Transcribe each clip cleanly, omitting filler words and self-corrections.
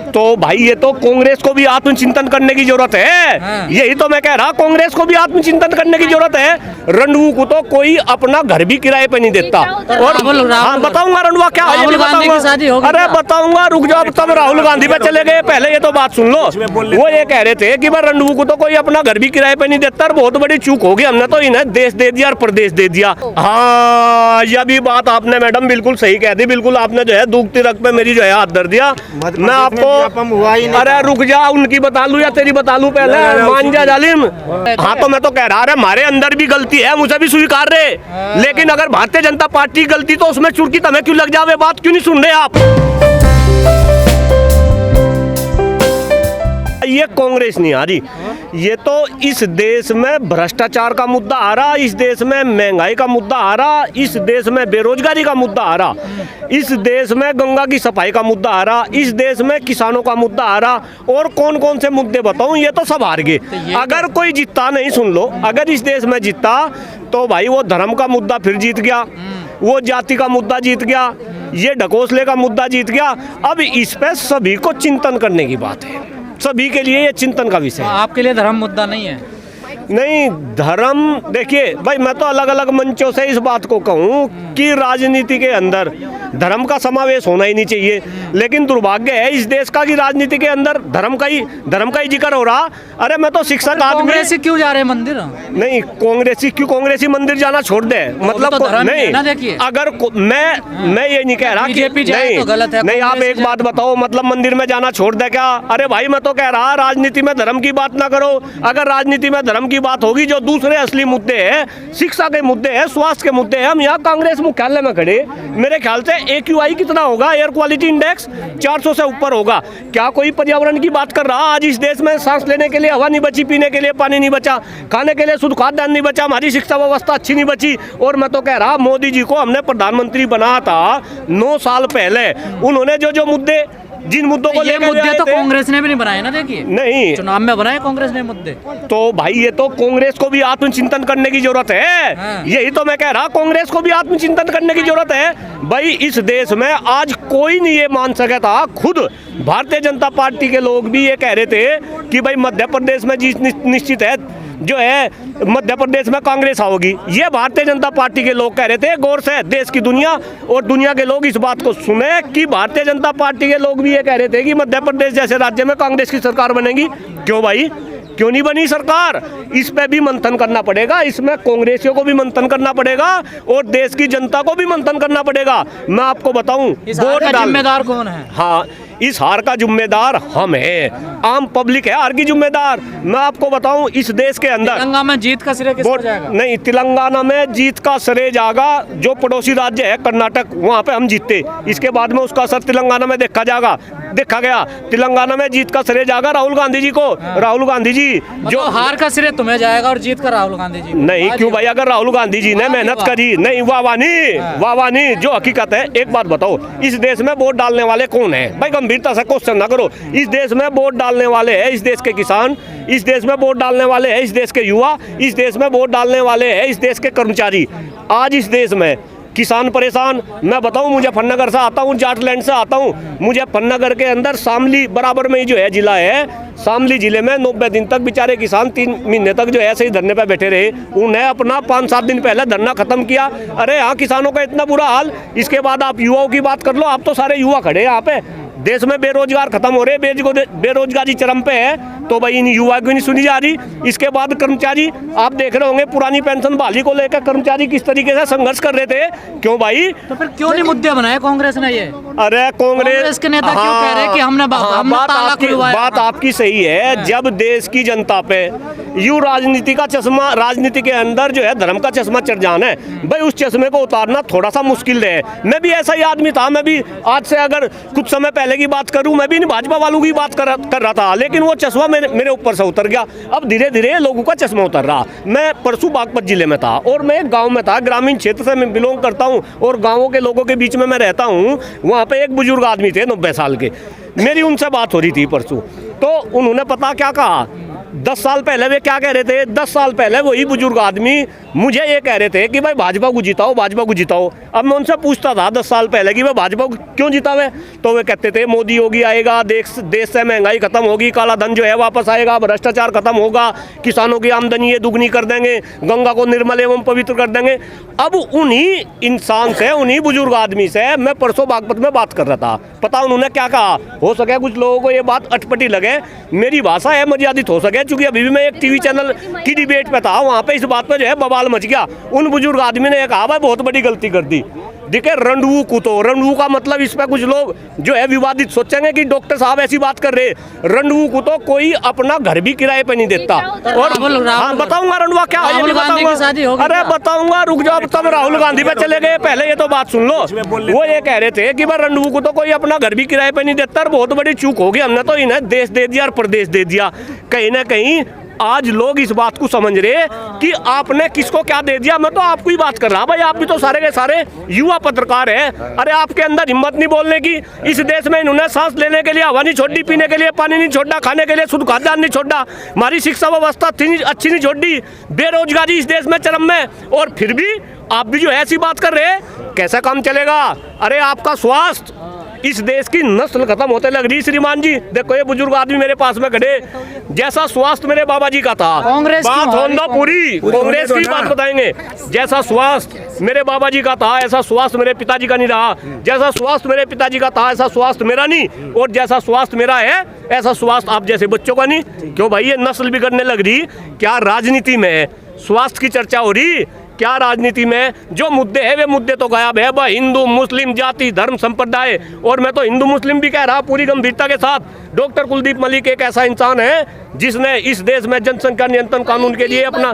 तो भाई ये तो कांग्रेस को भी आत्मचिंतन करने की जरूरत है। यही तो मैं कह रहा, कांग्रेस को भी आत्मचिंतन करने की जरूरत है। रंडू को तो कोई अपना घर भी किराए पे नहीं देता। और हाँ बताऊंगा रंडुआ क्या है, अरे बताऊंगा, रुक जाओ, तब राहुल गांधी पे चले गए। पहले ये तो बात सुन लो। वो ये कह रहे थे कि भाई रंडू को तो कोई अपना घर भी किराए पे नहीं देता। बहुत बड़ी चूक होगी, हमने तो इन्हें देश दे दिया और प्रदेश दे दिया। हाँ यह भी बात आपने मैडम बिल्कुल सही कह दी। बिल्कुल आपने जो है दुखती रख पे मेरी जो है हाथ धर दिया। मैं आपको अरे रुक जा, उनकी बता लूं या तेरी बता लूं पहले, मान जा जालिम। हाँ तो मैं तो कह रहा है हमारे अंदर भी गलती है, मुझे भी स्वीकार रहे। लेकिन अगर भारतीय जनता पार्टी की गलती तो उसमें चुटकी तुम्हें क्यों लग जावे? बात क्यों नहीं सुन रहे आप? ये कांग्रेस नहीं आ रही, ये तो इस देश में भ्रष्टाचार का मुद्दा आ रहा, इस देश में महंगाई का मुद्दा आ रहा, इस देश में बेरोजगारी का मुद्दा आ रहा, इस देश में गंगा की सफाई का मुद्दा आ रहा, इस देश में किसानों का मुद्दा आ रहा। और कौन कौन से मुद्दे बताऊं, ये तो सब हार गए। अगर कोई जीतता नहीं, सुन लो, अगर इस देश में जीतता तो भाई वो धर्म का मुद्दा फिर जीत गया, वो जाति का मुद्दा जीत गया, ये ढकोसले का मुद्दा जीत गया। अब इस पे सभी को चिंतन करने की बात है, सभी के लिए ये चिंतन का विषय है। आपके लिए धर्म मुद्दा नहीं है? नहीं, धर्म देखिए भाई, मैं तो अलग अलग मंचों से इस बात को कहूँ कि राजनीति के अंदर धर्म का समावेश होना ही नहीं चाहिए। लेकिन दुर्भाग्य है इस देश का कि राजनीति के अंदर धर्म का ही जिक्र हो रहा। अरे मैं तो शिक्षक आदमी। कांग्रेसी क्यों जा रहे हैं मंदिर? नहीं कांग्रेसी मंदिर जाना छोड़ दे, मतलब तो नहीं। अगर मैं ये नहीं कह रहा कि नहीं, गलत है। नहीं, आप एक बात बताओ, मतलब मंदिर में जाना छोड़ दे क्या? अरे भाई मैं तो कह रहा राजनीति में धर्म की बात ना करो। अगर राजनीति में धर्म की बात होगी, जो दूसरे असली मुद्दे हैं, शिक्षा के मुद्दे हैं, स्वास्थ्य के मुद्दे हैं, हम यहाँ कांग्रेस मुख्यालय में खड़े, मेरे ख्याल से AQI कितना होगा, एयर क्वालिटी इंडेक्स 400 से ऊपर होगा। क्या कोई पर्यावरण की बात कर रहा? आज इस देश में सांस लेने के लिए हवा नहीं बची, पीने के लिए पानी नहीं बचा, खाने के लिए शुद्ध खाद्यान्न नहीं बचा, हमारी शिक्षा व्यवस्था अच्छी नहीं बची। और मैं तो कह रहा मोदी जी को हमने प्रधानमंत्री बनाया था 9 साल पहले, उन्होंने जो मुद्दे, जिन मुद्दों को लेकर मुद्दे तो कांग्रेस ने भी नहीं बनाए ना। देखिए नहीं, चुनाव में बनाए कांग्रेस ने मुद्दे। तो भाई ये तो कांग्रेस को भी आत्मचिंतन करने की जरूरत है। यही तो मैं कह रहा, कांग्रेस को भी आत्मचिंतन करने की जरूरत है। भाई इस देश में आज कोई नहीं ये मान सका था, खुद भारतीय जनता पार्टी के लोग भी ये कह रहे थे कि भाई मध्य प्रदेश में जीत निश्चित है, जो है मध्य प्रदेश में कांग्रेस आओगी। ये भारतीय जनता पार्टी के लोग कह रहे थे। गौर से देश की दुनिया और दुनिया के लोग इस बात को सुने कि भारतीय जनता पार्टी के लोग भी ये कह रहे थे कि मध्य प्रदेश जैसे राज्य में कांग्रेस की सरकार बनेगी। क्यों भाई, क्यों नहीं बनी सरकार? इस पे भी मंथन करना पड़ेगा, इसमें कांग्रेसियों को भी मंथन करना पड़ेगा और देश की जनता को भी मंथन करना पड़ेगा। मैं आपको बताऊं, वोट जिम्मेदार कौन है? हाँ, इस हार का जिम्मेदार हम हैं, आम पब्लिक है हार की जिम्मेदार। मैं आपको बताऊं, इस देश के अंदर तेलंगाना में जीत का श्रेय किसको जाएगा? नहीं, तेलंगाना में जीत का श्रेय जाएगा जो पड़ोसी राज्य है कर्नाटक, वहां पे हम जीते। इसके बाद में उसका असर तेलंगाना में देखा गया। तेलंगाना में जीत का श्रेय जाएगा राहुल गांधी जी को। राहुल गांधी जी जो हार का श्रेय तुम्हें जाएगा और जीत का राहुल गांधी जी नहीं। क्यों भाई, अगर राहुल गांधी जी ने मेहनत करी, नहीं वाहवानी जो हकीकत है। एक बात बताओ, इस देश में वोट डालने वाले कौन है भाई? गंभीरता से क्वेश्चन ना करो। इस देश में वोट डालने वाले हैं इस देश के किसान, इस देश में वोट डालने वाले हैं इस देश के युवा, इस देश में वोट डालने वाले हैं इस देश के कर्मचारी। आज इस देश में किसान परेशान। मैं बताऊं, मुजफ्फरनगर से आता हूं, जाटलैंड से आता हूं। मुजफ्फरनगर के अंदर शामली बराबर में ही जो है जिला है, शामली जिले में 90 दिन तक बेचारे किसान 3 महीने तक जो है ऐसे ही धरने पे बैठे रहे। उन्हें अपना 5-7 दिन पहले धरना खत्म किया। अरे यहाँ किसानों का इतना बुरा हाल। इसके बाद आप युवाओं की बात कर लो, आप तो सारे युवा खड़े हैं यहाँ पे। देश में बेरोजगार खत्म हो रहे, बेरोजगारी चरम पे है, तो भाई इन युवा की नहीं सुनी जा रही। इसके बाद कर्मचारी, आप देख रहे होंगे पुरानी पेंशन बहाली को लेकर कर्मचारी किस तरीके से संघर्ष कर रहे थे। क्यों भाई? तो फिर क्यों नहीं मुद्दे बनाए कांग्रेस ने ये? अरे कांग्रेस के नेता क्यों कह रहे हैं कि हमने बात आपकी सही है। जब देश की जनता पे यूं राजनीति के अंदर जो है धर्म का चश्मा चढ़ जाना है, भाई उस चश्मे को उतारना थोड़ा सा मुश्किल है। मैं भी ऐसा ही आदमी था। मैं भी आज से अगर कुछ समय पहले की बात करूं, मैं भी भाजपा वालों की बात कर रहा था, लेकिन वो चश्मा मेरे ऊपर से उतर गया। अब धीरे धीरे लोगों का चश्मा उतर रहा। मैं परसों बागपत जिले में था और मैं एक गांव में था, ग्रामीण क्षेत्र से मैं बिलोंग करता हूं और गांवों के लोगों के बीच में मैं रहता हूं। वहां पे एक बुजुर्ग आदमी थे 90 साल के, मेरी उनसे बात हो रही थी परसों। तो उन्होंने पता क्या कहा, 10 साल पहले वे क्या कह रहे थे? 10 साल पहले वही बुजुर्ग आदमी मुझे ये कह रहे थे कि भाई भाजपा को जिताओ, भाजपा को जिताओ। अब मैं उनसे पूछता था 10 साल पहले कि भाई भाजपा को क्यों जितावे, तो वे कहते थे मोदी योगी आएगा, देश से महंगाई खत्म होगी, काला धन जो है वापस आएगा, भ्रष्टाचार खत्म होगा, किसानों की आमदनी ये दुगनी कर देंगे, गंगा को निर्मल एवं पवित्र कर देंगे। अब उन्हीं इंसान से, उन्हीं बुजुर्ग आदमी से मैं परसों बागपत में बात कर रहा था। पता उन्होंने क्या कहा? हो सके कुछ लोगों को ये बात अटपटी लगे, मेरी भाषा है मर्यादित हो सके, क्योंकि अभी भी मैं एक टीवी चैनल की डिबेट पे था, वहाँ पे इस बात पे जो है बवाल मच गया। उन बुजुर्ग आदमी ने कहा भाई बहुत बड़ी गलती कर दी। देखिए रंडवू कुतो, रंडवू का मतलब इस पे कुछ लोग जो है विवादित सोचेंगे कि डॉक्टर साहब ऐसी बात कर रहे। रंडवू कुतो कोई अपना घर भी किराए पे नहीं देता। और हाँ बताऊंगा रंडवा क्या है, अरे बताऊंगा, रुक जाओ, तब राहुल गांधी पे चले गए, पहले ये तो बात सुन लो। वो ये कह रहे थे कि भाई रंडवू को तो कोई अपना घर भी किराए पे नहीं देता, और बहुत बड़ी चूक होगी, हमने तो इन्हें देश दे दिया और प्रदेश दे दिया। कहीं ना कहीं आज लोग इस बात को समझ रहे कि आपने किसको क्या दे दिया। मैं तो आपको ही बात कर रहा, भाई आप भी तो सारे के सारे युवा पत्रकार हैं। अरे आपके अंदर हिम्मत नहीं बोलने की? इस देश में इन्होंने सांस लेने के लिए हवा नहीं छोड़ी, पीने के लिए पानी नहीं छोड़ा, खाने के लिए शुद्ध खाद्यान्न नहीं छोड़ा, हमारी शिक्षा व्यवस्था अच्छी नहीं छोड़ी, बेरोजगारी इस देश में चरम में, और फिर भी आप भी जो है ऐसी बात कर रहे हैं, कैसा काम चलेगा? अरे आपका स्वास्थ्य, इस देश की नस्ल खत्म होते लग रही श्रीमान जी। देखो ये बुजुर्ग आदमी मेरे पास में खड़े, जैसा स्वास्थ्य मेरे बाबा जी का था, कांग्रेस बात होना पूरी कांग्रेस की बात बताएंगे। जैसा स्वास्थ्य मेरे बाबा जी का था, ऐसा स्वास्थ्य मेरे पिताजी का नहीं रहा। जैसा स्वास्थ्य मेरे पिताजी का था, ऐसा स्वास्थ्य मेरा नहीं, और जैसा स्वास्थ्य मेरा है, ऐसा स्वास्थ्य आप जैसे बच्चों का नहीं। क्यों भाई ये नस्ल बिगड़ने लग रही? क्या राजनीति में स्वास्थ्य की चर्चा हो रही? क्या राजनीति में जो मुद्दे हैं वे मुद्दे तो गायब है। भाई हिंदू मुस्लिम जाति धर्म संप्रदाय, और मैं तो हिंदू मुस्लिम भी कह रहा पूरी गंभीरता के साथ। डॉक्टर कुलदीप मलिक एक ऐसा इंसान है जिसने इस देश में जनसंख्या नियंत्रण कानून के लिए अपना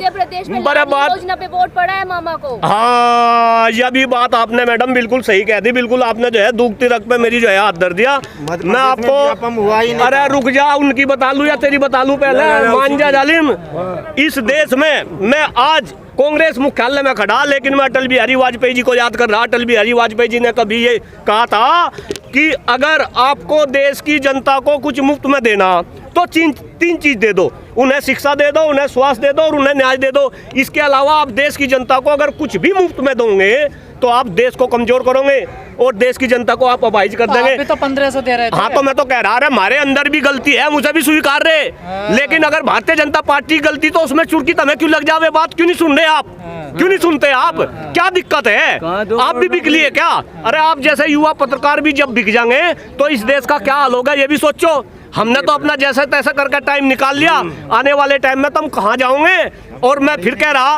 बराबर योजना पे वोट पड़ा है मामा को। हाँ यह भी बात आपने मैडम बिल्कुल सही कह दी। बिल्कुल आपने जो है दुखती रख पे मेरी जो है हाथ धर दिया। मैं आपको अरे रुक जा, उनकी बता लूं या तेरी बता लूं पहले? मान जा जालिम। इस देश में मैं आज कांग्रेस मुख्यालय में खड़ा, लेकिन मैं अटल बिहारी वाजपेयी जी को याद कर रहा। अटल बिहारी वाजपेयी जी ने कभी ये कहा था कि अगर आपको देश की जनता को कुछ मुफ्त में देना तो तीन चीज दे दो, उन्हें शिक्षा दे दो, उन्हें स्वास्थ्य दे दो और उन्हें न्याय दे दो। इसके अलावा आप देश की जनता को अगर कुछ भी मुफ्त में दोगे तो आप देश को कमजोर करोगे और देश की जनता को आप अपाहिज कर देंगे। तो 1500 दे रहे थे। हाँ तो मैं तो कह रहा है हमारे अंदर भी गलती है, मुझे भी स्वीकार रहे, लेकिन अगर भारतीय जनता पार्टी की गलती तो उसमें चुटकी तुम्हें क्यों लग जावे? बात क्यों नहीं सुन रहे आप? क्यों नहीं सुनते आप? क्या दिक्कत है? आप भी बिक लिए क्या? अरे आप जैसे युवा पत्रकार भी जब बिक जाएंगे तो इस देश का क्या हाल होगा ये भी सोचो। हमने तो अपना जैसे तैसे करके टाइम निकाल लिया, आने वाले टाइम में तुम कहाँ जाओगे? और मैं फिर कह रहा,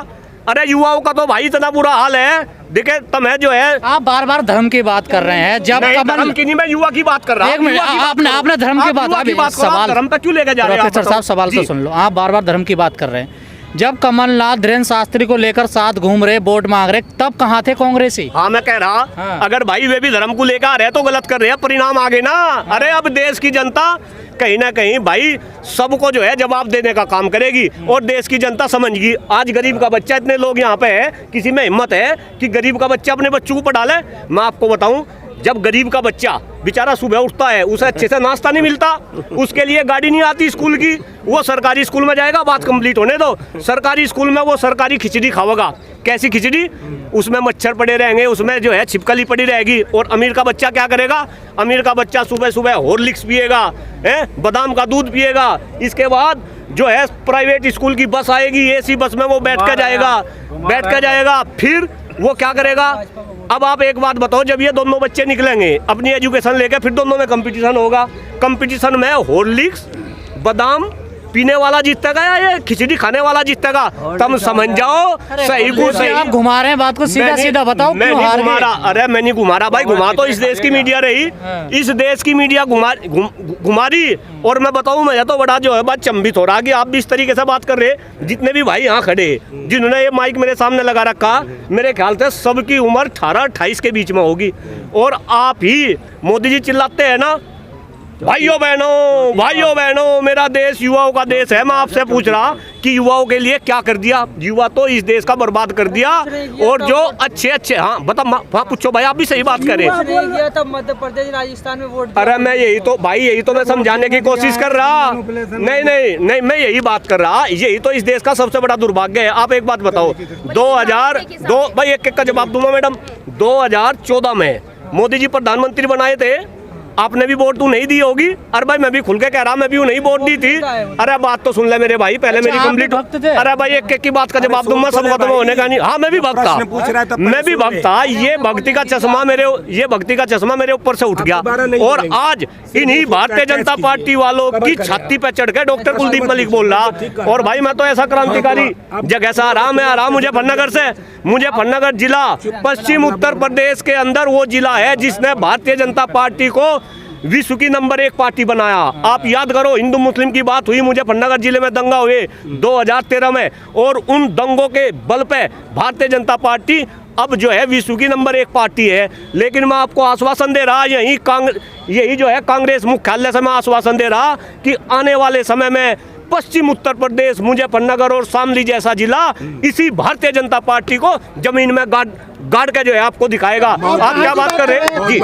अरे युवाओं का तो भाई इतना बुरा हाल है। देखे तुम्हें जो है, आप बार बार धर्म की बात कर रहे हैं। जब धर्म की नहीं, मैं युवा की बात कर रहा हूँ। एक मिनट, आपने धर्म की बात, सवाल धर्म पे क्यों लेके जा रहे हैं? प्रोफेसर साहब सवाल तो सुन लो। आप बार बार धर्म की बात कर रहे हैं। जब कमलनाथ धीरेन्द्र शास्त्री को लेकर साथ घूम रहे, वोट मांग रहे, तब कहाँ थे कांग्रेसी? हाँ मैं कह रहा, हाँ। अगर भाई वे भी धर्म को लेकर आ रहे तो गलत कर रहे हैं, परिणाम आगे ना। अरे अब देश की जनता कहीं ना कहीं भाई सबको जो है जवाब देने का काम करेगी और देश की जनता समझेगी। आज गरीब का बच्चा, इतने लोग यहाँ पे है, किसी में हिम्मत है कि गरीब का बच्चा अपने बच्चों को पढ़ा ले? मैं आपको बताऊं, जब गरीब का बच्चा बेचारा सुबह उठता है, उसे अच्छे से नाश्ता नहीं मिलता, उसके लिए गाड़ी नहीं आती स्कूल की, वो सरकारी स्कूल में जाएगा। बात कंप्लीट होने दो। सरकारी स्कूल में वो सरकारी खिचड़ी खाएगा। कैसी खिचड़ी? उसमें मच्छर पड़े रहेंगे, उसमें जो है छिपकली पड़ी रहेगी। और अमीर का बच्चा क्या करेगा? अमीर का बच्चा सुबह सुबह हॉर्लिक्स पिएगा, बादाम का दूध पिएगा। इसके बाद जो है प्राइवेट स्कूल की बस आएगी, एसी बस में वो बैठ कर जाएगा। फिर वो क्या करेगा? अब आप एक बात बताओ, जब ये दोनों बच्चे निकलेंगे अपनी एजुकेशन लेके, फिर दोनों में कंपटीशन होगा। कंपटीशन में हॉर्लिक्स बादाम पीने वाला जीतेगा या ये खिचड़ी खाने वाला जीतेगा? तुम समझ जाओ। सही को सही आप घुमा रहे हैं बात को, सीधा सीधा बताओ क्यों हार गए? अरे मैं नहीं घुमा रहा भाई, घुमा तो इस देश की मीडिया रही, इस देश की मीडिया घुमा रही। और मैं बताऊं, मैं तो बड़ा जो है बात चंबित हो रहा कि आप भी इस तरीके से बात कर रहे। जितने भी भाई यहाँ खड़े जिन्होंने ये माइक मेरे सामने लगा रखा, मेरे ख्याल से सबकी उम्र 18-28 के बीच में होगी। और आप ही मोदी जी चिल्लाते हैं ना, भाइयों बहनों, मेरा देश युवाओं का देश है। मैं आपसे पूछ रहा कि युवाओं के लिए क्या कर दिया? युवा तो इस देश का बर्बाद कर दिया। और जो अच्छे हाँ बता, हाँ पूछो भाई, आप भी सही बात करें। तब मध्य प्रदेश राजस्थान में वोट, अरे मैं यही तो भाई, यही तो मैं समझाने की कोशिश कर रहा। नहीं, मैं यही बात कर रहा। यही तो इस देश का सबसे बड़ा दुर्भाग्य है। आप एक बात बताओ, 2002 भाई, एक का जवाब दूंगा मैडम। 2014 में मोदी जी प्रधानमंत्री बनाए थे, आपने भी वोट तू नहीं दी होगी। अरे भाई मैं भी खुल के कह रहा, मैं भी नहीं वोट दी थी। अरे बात तो सुन ले मेरे भाई, पहले मेरी कंप्लीट। अरे भाई एक की बात का जवाब दूंगा, सब खत्म होने का नहीं। हाँ मैं भी भक्त था, मैं भी भक्त था। ये भक्ति का चश्मा मेरे ऊपर से उठ गया। और आज इन्हीं भारतीय जनता पार्टी वालों की छाती पे चढ़ के डॉक्टर कुलदीप मलिक बोल रहा। और भाई मैं तो ऐसा क्रांतिकारी जगह से आ रहा, मुजफ्फरनगर से। मुजफ्फरनगर जिला पश्चिम उत्तर प्रदेश के अंदर वो जिला है जिसने भारतीय जनता पार्टी को विश्व की नंबर 1 पार्टी बनाया। आप याद करो, हिंदू मुस्लिम की बात हुई, मुजफ्फरनगर जिले में दंगा हुए 2013 में, और उन दंगों के बल पे भारतीय जनता पार्टी अब जो है विश्व की नंबर 1 पार्टी है। लेकिन मैं आपको आश्वासन दे रहा, यही जो है कांग्रेस मुख्यालय से मैं आश्वासन दे रहा कि आने वाले समय में पश्चिम उत्तर प्रदेश, मुजफ्फरनगर और शामली जैसा जिला इसी भारतीय जनता पार्टी को जमीन में गाड़ के जो है आपको दिखाएगा। आप क्या बात कर रहे हैं जी?